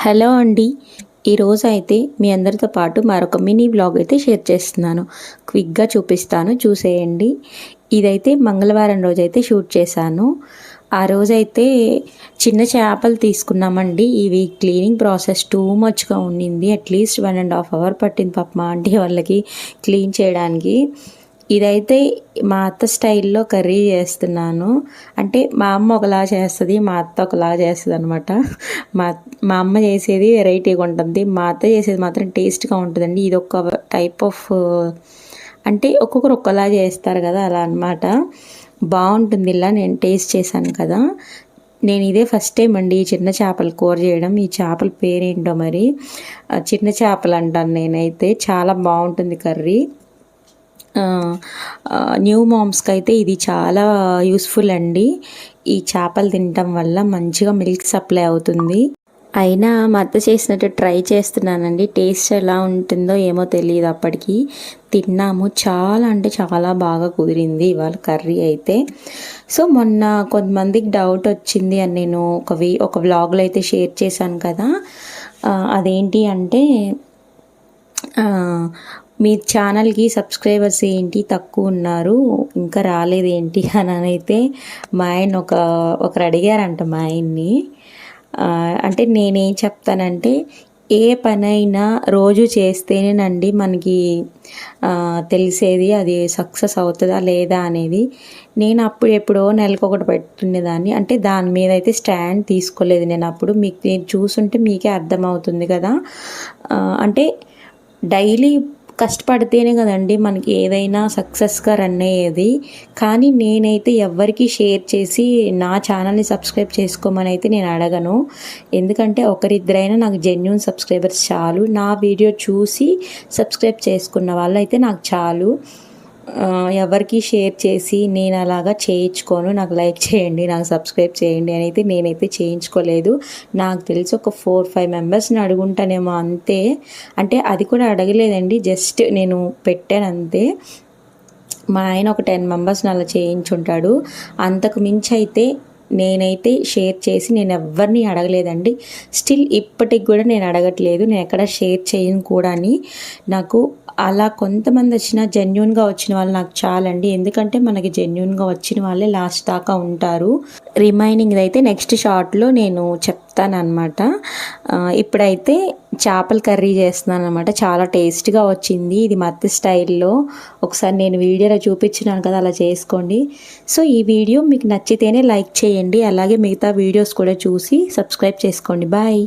Hello అండి. ఈరోజు అయితే మీ అందరితో పాటు మరొక మినీ వ్లాగ్ అయితే షేర్ చేస్తున్నాను. క్విక్‌గా చూపిస్తాను, చూసేయండి. ఇదైతే మంగళవారం రోజైతే షూట్ చేశాను. ఆ రోజైతే చిన్న చేపలు తీసుకున్నామండి. ఇవి క్లీనింగ్ ప్రాసెస్ టూ మచ్‌గా ఉండింది. అట్‌లీస్ట్ 1½ అవర్ పట్టింది పాపం మా ఆంటీ వాళ్ళకి క్లీన్ చేయడానికి. ఇదైతే మా అత్త స్టైల్‌లో కర్రీ చేస్తున్నాను. అంటే మా అమ్మ ఒకలా చేస్తది, మా అత్త ఒకలా చేస్తదనమాట. మా మా అమ్మ చేసేది వెరైటీగా ఉంటుంది. మా అత్త చేసేది మాత్రం టేస్ట్‌గా ఉంటదండి. ఇదొక టైప్ ఆఫ్ అంటే ఒక్కొక్కరు ఒక్కలా చేస్తారు కదా! అలా అనమాట. బావుంటుంది. ఇలా నేను టేస్ట్ చేశాను కదా! నేను ఇదే ఫస్ట్ టైం అండి ఈ చిన్న చేపల కూర చేయడం. ఈ చేపల పేరేంటో మరి చిన్న చేపలంటాను నేనైతే. చాలా బావుంటుంది కర్రీ. న్యూ మామ్స్‌కైతే ఇది చాలా యూస్‌ఫుల్ అండి. ఈ చేపలు తినటం వల్ల మంచిగా మిల్క్ సప్లై అవుతుంది. అయినా మా అత్త చేసినట్టు ట్రై చేస్తున్నానండి. టేస్ట్ ఎలా ఉంటుందో ఏమో తెలీదు అప్పటికి. తిన్నాము. చాలా అంటే చాలా బాగా కుదిరింది ఇవాళ కర్రీ అయితే. సో, మొన్న కొంతమందికి డౌట్ వచ్చింది అని నేను ఒక వ్లాగ్‌లో అయితే షేర్ చేశాను కదా! అదేంటి అంటే మీ ఛానల్‌కి సబ్స్క్రైబర్స్ ఏంటి తక్కువున్నారు, ఇంకా రాలేదేంటి అననైతే మా ఆయన ఒకరు అడిగారంట మా ఆయన్ని. అంటే నేనేం చెప్తానంటే, ఏ పనైనా రోజు చేస్తేనేనండి మనకి తెలిసేది అది సక్సెస్ అవుతదా లేదా అనేది. నేను అప్పుడు ఎప్పుడో నెలకొకటి పెట్టుకునేదాన్ని. అంటే దాని మీద అయితే స్టాండ్ తీసుకోలేదు నేనప్పుడు. నేను చూసుంటే మీకే అర్థమవుతుంది కదా! అంటే డైలీ కష్టపడితేనే కదండీ మనకి ఏదైనా సక్సెస్‌గా రన్ అయ్యేది. కానీ నేనైతే ఎవ్వరికీ షేర్ చేసి నా ఛానల్‌ని సబ్స్క్రైబ్ చేసుకోమని అయితే నేను అడగను. ఎందుకంటే ఒకరిద్దరైనా నాకు జెన్యూన్ సబ్స్క్రైబర్స్ చాలు. నా వీడియో చూసి సబ్స్క్రైబ్ చేసుకున్న వాళ్ళైతే నాకు చాలు. ఎవరికీ షేర్ చేసి నేను అలాగా చేయించుకోను. నాకు లైక్ చేయండి, నాకు సబ్స్క్రైబ్ చేయండి అని అయితే నేనైతే చేయించుకోలేదు. నాకు తెలిసి ఒక 4, 5 మెంబర్స్‌ని అడుగుంటానేమో అంతే. అంటే అది కూడా అడగలేదండి. జస్ట్ నేను పెట్టాను అంతే. మా ఆయన ఒక 10 మెంబర్స్‌ని అలా చేయించుంటాడు. అంతకు మించి అయితే నేనైతే షేర్ చేసి నేను ఎవ్వరిని అడగలేదండి. స్టిల్ ఇప్పటికి కూడా నేను అడగట్లేదు. నేను ఎక్కడ షేర్ చేయను కూడా అని. నాకు అలా కొంతమంది వచ్చిన జెన్యూన్‌గా వచ్చిన వాళ్ళు నాకు చాలండి. ఎందుకంటే మనకి జెన్యూన్‌గా వచ్చిన వాళ్ళే లాస్ట్ దాకా ఉంటారు. రిమైనింగ్ అయితే నెక్స్ట్ షార్ట్‌లో నేను చెప్తానన్నమాట. ఇప్పుడైతే చేపల కర్రీ చేస్తున్నానన్నమాట. చాలా టేస్ట్‌గా వచ్చింది. ఇది మా అత్త స్టైల్‌లో. ఒకసారి నేను వీడియోలో చూపించినాను కదా! అలా చేసుకోండి. సో, ఈ వీడియో మీకు నచ్చితేనే లైక్ చేయండి. అలాగే మిగతా వీడియోస్ కూడా చూసి సబ్స్క్రైబ్ చేసుకోండి. బాయ్.